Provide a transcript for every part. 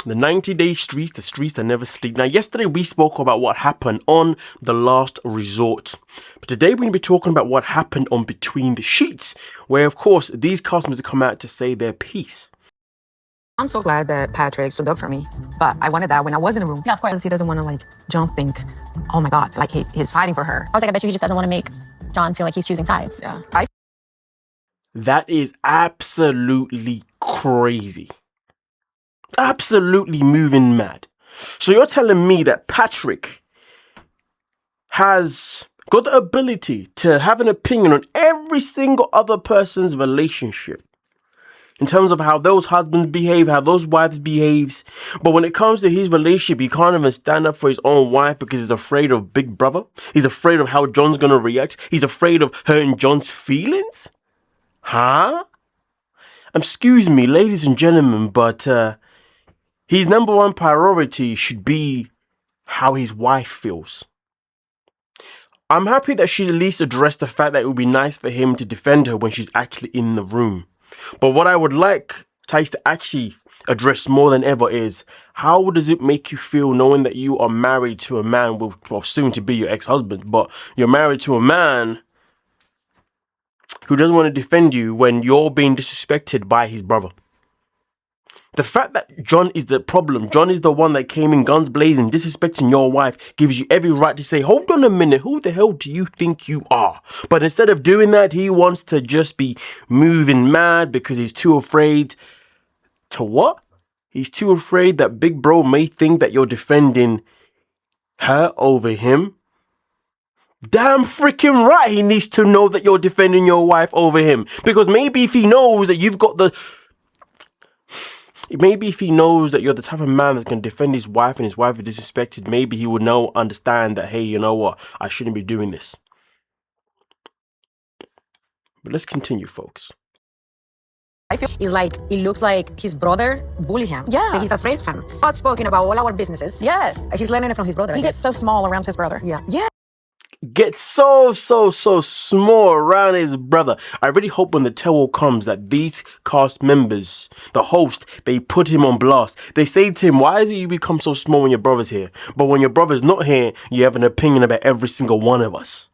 The 90-day streets, the streets that never sleep. Now, yesterday we spoke about what happened on The Last Resort. But today we're going to be talking about what happened on Between the Sheets, where, of course, these customers come out to say their piece. I'm so glad that Patrick stood up for me, but I wanted that when I was in the room. Yeah, of course. He doesn't want to, John think, oh my God, he's fighting for her. I was like, I bet you he just doesn't want to make John feel like he's choosing sides. Yeah. That is absolutely crazy. Absolutely moving mad. So you're telling me that Patrick has got the ability to have an opinion on every single other person's relationship in terms of how those husbands behave, how those wives behaves, but when it comes to his relationship, he can't even stand up for his own wife because he's afraid of Big Brother. He's afraid of how John's gonna react. He's afraid of hurting John's feelings. Huh? Excuse me, ladies and gentlemen, but his number one priority should be how his wife feels. I'm happy that she at least addressed the fact that it would be nice for him to defend her when she's actually in the room. But what I would like Tice to actually address more than ever is, how does it make you feel knowing that you are married to a man, well, soon to be your ex-husband, but you're married to a man who doesn't want to defend you when you're being disrespected by his brother? The fact that John is the problem, John is the one that came in guns blazing, disrespecting your wife, gives you every right to say, hold on a minute, who the hell do you think you are? But instead of doing that, he wants to just be moving mad because he's too afraid to what? He's too afraid that Big Bro may think that you're defending her over him. Damn freaking right he needs to know that you're defending your wife over him. Because maybe if he knows that you've got the... Maybe if he knows that you're the type of man that's going to defend his wife and his wife is disrespected, maybe he would understand that, hey, you know what? I shouldn't be doing this. But let's continue, folks. I feel it's like, it looks like his brother bully him. Yeah. That he's afraid of him. Outspoken about all our businesses. Yes. He's learning it from his brother. He gets so small around his brother. Yeah. Yeah. Gets so small around his brother. I really hope when the tell comes that these cast members, the host, they put him on blast. They say to him, why is it you become so small when your brother's here? But when your brother's not here, you have an opinion about every single one of us.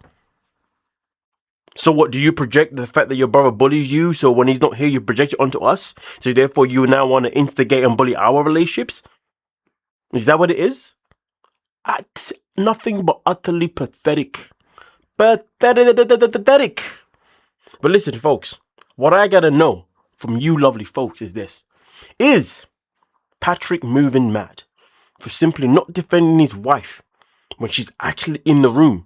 So what, do you project the fact that your brother bullies you? So when he's not here, you project it onto us? So therefore you now want to instigate and bully our relationships? Is that what it is? Nothing but utterly pathetic. Pathetic. But listen, folks, what I gotta know from you lovely folks is this. Is Patrick moving mad for simply not defending his wife when she's actually in the room?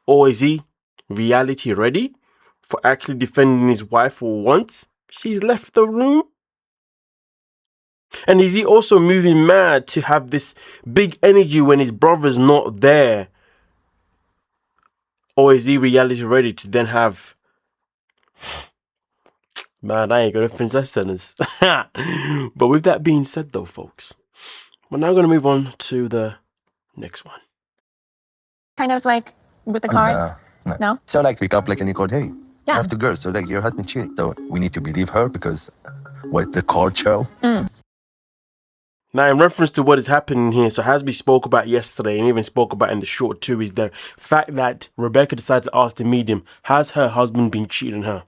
Or is he reality ready for actually defending his wife once she's left the room? And is he also moving mad to have this big energy when his brother's not there? Or is he reality ready to then have... Man, I ain't gonna finish that sentence. But with that being said though, folks, we're now gonna move on to the next one. Kind of like with the cards? No? So like wake up like and you called, hey, Yeah. I have the girl, so like your husband cheating. So we need to believe her because what the card show. Now, in reference to what is happening here, so as we spoke about yesterday and even spoke about in the short too, is the fact that Rebecca decided to ask the medium, has her husband been cheating on her?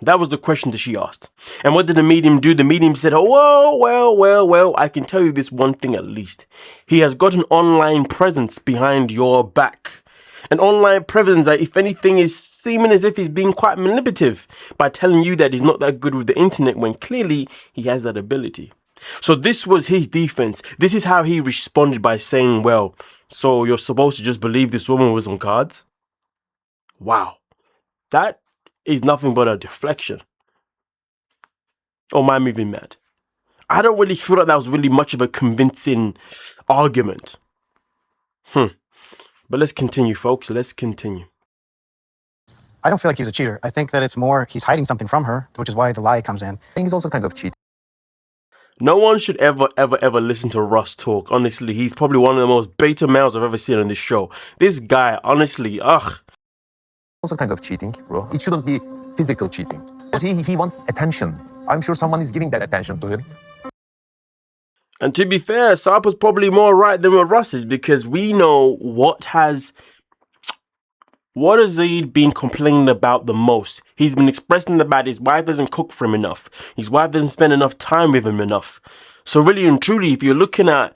That was the question that she asked. And what did the medium do? The medium said, oh, well, I can tell you this one thing at least. He has got an online presence behind your back. An online presence that, if anything, is seeming as if he's being quite manipulative by telling you that he's not that good with the internet when clearly he has that ability. So this was his defense. This is how he responded by saying, well, so you're supposed to just believe this woman was on cards? Wow. That is nothing but a deflection. Oh, my moving mad. I don't really feel like that was really much of a convincing argument. But let's continue, folks. Let's continue. I don't feel like he's a cheater. I think that it's more he's hiding something from her, which is why the lie comes in. I think he's also kind of cheating. No one should ever listen to Russ talk. Honestly, he's probably one of the most beta males I've ever seen on this show. This guy, honestly, Also kind of cheating, bro. It shouldn't be physical cheating. Because he wants attention. I'm sure someone is giving that attention to him. And to be fair, Sarper's probably more right than what Russ is, because we know what has Zied been complaining about the most. He's been expressing about his wife doesn't cook for him enough. His wife doesn't spend enough time with him enough. So really and truly, if you're looking at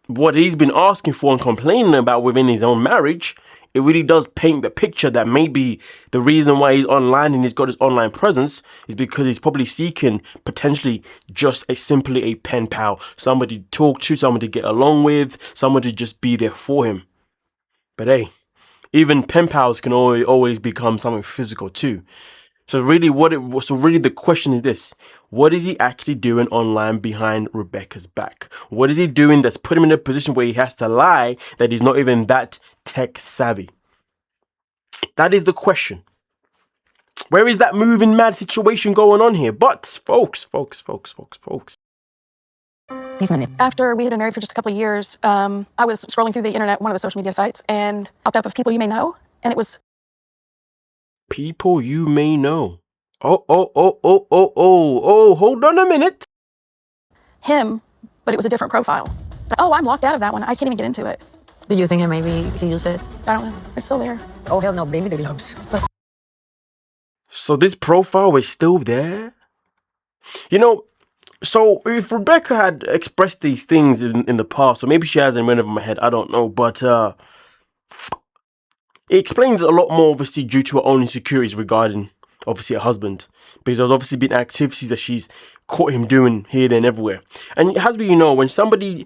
what he's been asking for and complaining about within his own marriage, it really does paint the picture that maybe the reason why he's online and he's got his online presence is because he's probably seeking potentially just simply a pen pal, somebody to talk to, somebody to get along with, somebody to just be there for him. But hey, even pen pals can always become something physical too. So really the question is this: what is he actually doing online behind Rebecca's back? What is he doing that's put him in a position where he has to lie that he's not even that tech savvy? That is the question. Where is that moving mad situation going on here? But folks. He's manip. After we had been married for just a couple of years, I was scrolling through the internet, one of the social media sites, and popped up of people you may know, and it was people you may know. Oh, hold on a minute. him, but it was a different profile. Oh, I'm locked out of that one. I can't even get into it. Do you think that maybe he used it? I don't know. It's still there. Oh, hell no. Bring me the gloves. So this profile is still there? You know, so if Rebecca had expressed these things in the past, or maybe she hasn't, went over my head, I don't know, but it explains a lot more, obviously, due to her own insecurities regarding, obviously, her husband. Because there's obviously been activities that she's caught him doing here, there, and everywhere. And as we know, when somebody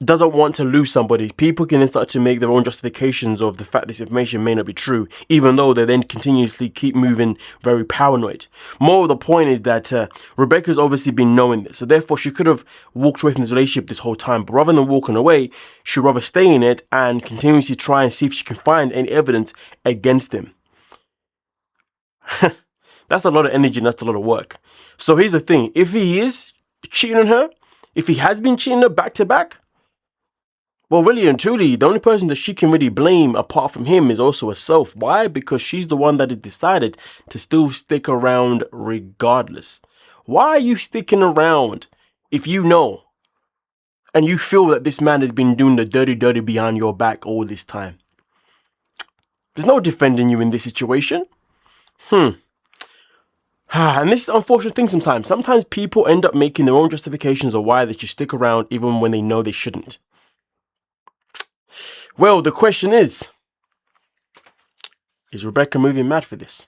doesn't want to lose somebody, people can then start to make their own justifications of the fact this information may not be true, even though they then continuously keep moving very paranoid. More of the point is that Rebecca's obviously been knowing this, so therefore she could have walked away from this relationship this whole time, but rather than walking away, she'd rather stay in it and continuously try and see if she can find any evidence against him. That's a lot of energy and that's a lot of work. So here's the thing: if he is cheating on her, if he has been cheating her back to back, well, really and truly, the only person that she can really blame apart from him is also herself. Why? Because she's the one that had decided to still stick around regardless. Why are you sticking around if you know and you feel that this man has been doing the dirty behind your back all this time? There's no defending you in this situation. And this is an unfortunate thing sometimes. Sometimes people end up making their own justifications of why they should stick around even when they know they shouldn't. Well, the question is Rebecca moving mad for this?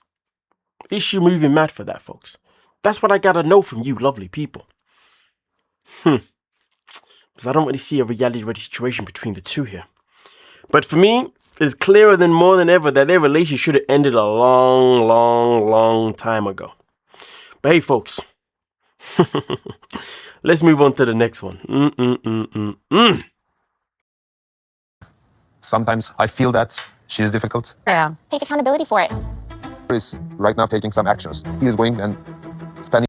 Is she moving mad for that, folks? That's what I gotta know from you lovely people. Because I don't really see a reality-ready situation between the two here. But for me, it's clearer than more than ever that their relationship should have ended a long time ago. But hey, folks, let's move on to the next one. Sometimes I feel that she is difficult. Yeah. Take accountability for it. He is right now taking some actions. He is going and spending.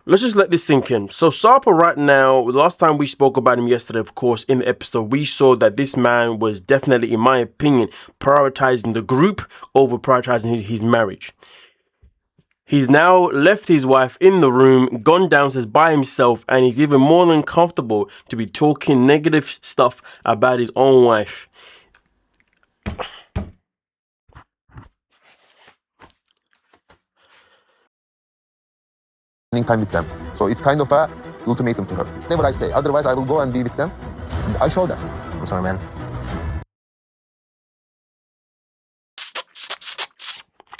Let's just let this sink in. So Sarper right now, the last time we spoke about him yesterday, of course, in the episode, we saw that this man was definitely, in my opinion, prioritizing the group over prioritizing his marriage. He's now left his wife in the room, gone downstairs by himself, and he's even more than comfortable to be talking negative stuff about his own wife. Spending time with them. So it's kind of a ultimatum to her. Whatever I say, otherwise I will go and be with them. And I showed us. I'm sorry, man.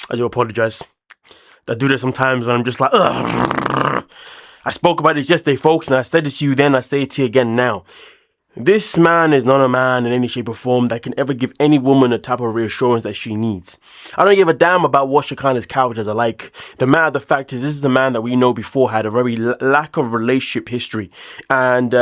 I do apologize. I do that sometimes when I'm just like, ugh. I spoke about this yesterday, folks, and I said this to you then, I say it to you again now. This man is not a man in any shape or form that can ever give any woman the type of reassurance that she needs. I don't give a damn about what Shekinah's characters are like. The matter of the fact is, this is a man that we know before had a very lack of relationship history. And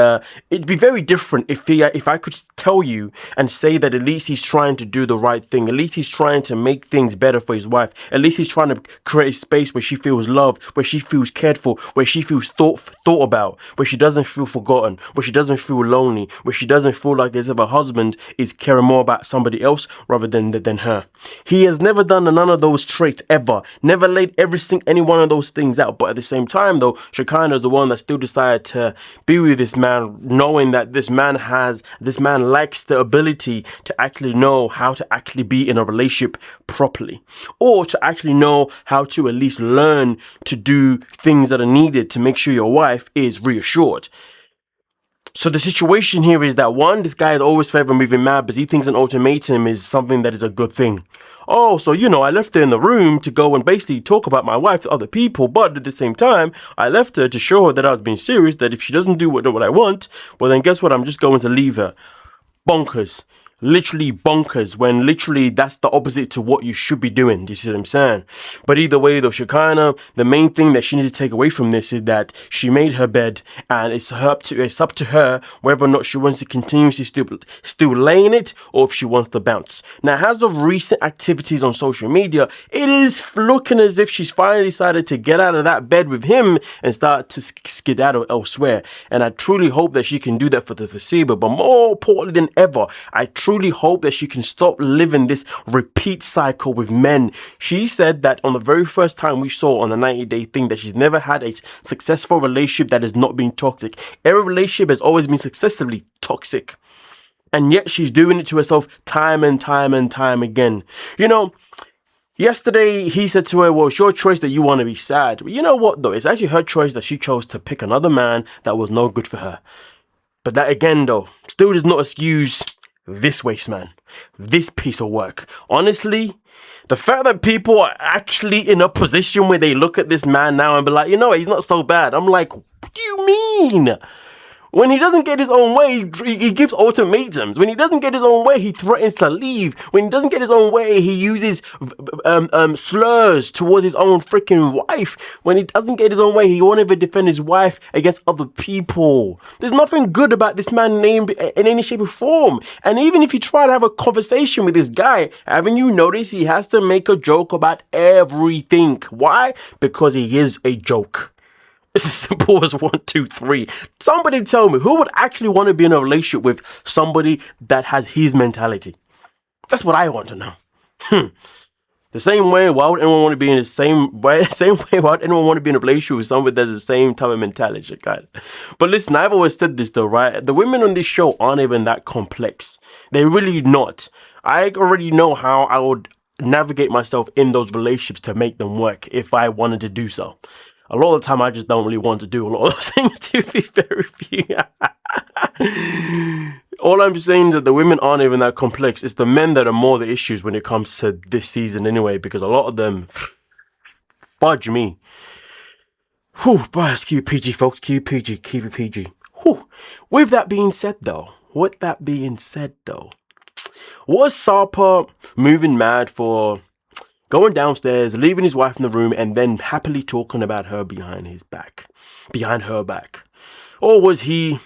it'd be very different if I could tell you and say that at least he's trying to do the right thing. At least he's trying to make things better for his wife. At least he's trying to create a space where she feels loved, where she feels cared for, where she feels thought about, where she doesn't feel forgotten, where she doesn't feel lonely, where she doesn't feel like as if her husband is caring more about somebody else rather than her. He has never done none of those traits ever. Never laid any one of those things out. But at the same time, though, Shekinah is the one that still decided to be with this man, knowing that this man lacks the ability to actually know how to actually be in a relationship properly, or to actually know how to at least learn to do things that are needed to make sure your wife is reassured. So the situation here is that, one, this guy is always favoring moving mad because he thinks an ultimatum is something that is a good thing. Oh, so, I left her in the room to go and basically talk about my wife to other people, but at the same time, I left her to show her that I was being serious, that if she doesn't do what I want, well then guess what, I'm just going to leave her. Bonkers. Literally bonkers, when literally that's the opposite to what you should be doing. Do you see what I'm saying? But either way though, Shekinah, the main thing that she needs to take away from this is that she made her bed, and it's up to her whether or not she wants to continuously still lay in it, or if she wants to bounce. Now, as of recent activities on social media, it is looking as if she's finally decided to get out of that bed with him and start to skedaddle elsewhere. And I truly hope that she can do that for the foreseeable, but more importantly than ever, I truly hope that she can stop living this repeat cycle with men. She said that on the very first time we saw on the 90-day thing that she's never had a successful relationship that has not been toxic. Every relationship has always been successfully toxic. And yet she's doing it to herself time and time and time again. Yesterday he said to her, well, it's your choice that you want to be sad. But you know what though? It's actually her choice that she chose to pick another man that was no good for her. But that again though, still does not excuse this waste man, this piece of work. Honestly, the fact that people are actually in a position where they look at this man now and be like, he's not so bad. I'm like, what do you mean? When he doesn't get his own way, he gives ultimatums. When he doesn't get his own way, he threatens to leave. When he doesn't get his own way, he uses slurs towards his own freaking wife. When he doesn't get his own way, he won't even defend his wife against other people. There's nothing good about this man named in any shape or form. And even if you try to have a conversation with this guy, haven't you noticed he has to make a joke about everything? Why? Because he is a joke. It's as simple as 1, 2, 3. Somebody tell me, who would actually want to be in a relationship with somebody that has his mentality? That's what I want to know. The same way, why would anyone want to be in the same way? Why would anyone want to be in a relationship with somebody that's the same type of mentality? But listen, I've always said this though, right? The women on this show aren't even that complex. They're really not. I already know how I would navigate myself in those relationships to make them work if I wanted to do so. A lot of the time, I just don't really want to do a lot of those things, to be very few. All I'm saying is that the women aren't even that complex. It's the men that are more the issues when it comes to this season anyway, because a lot of them, fudge me. Whew, boys, keep it PG, folks. Keep it PG. Whew. With that being said, though, was Sarper moving mad for going downstairs, leaving his wife in the room, and then happily talking about her behind her back? Or was he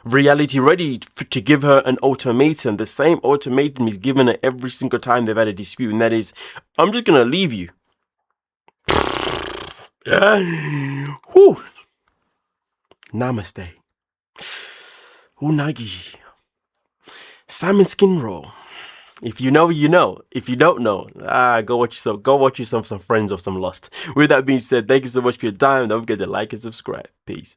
reality ready to give her an ultimatum, the same ultimatum he's given her every single time they've had a dispute, and that is, I'm just gonna leave you. Whew. Namaste. Unagi. Salmon skin roll. If you know, you know. If you don't know, go watch you some Friends or some Lost. With that being said, thank you so much for your time. Don't forget to like and subscribe. Peace.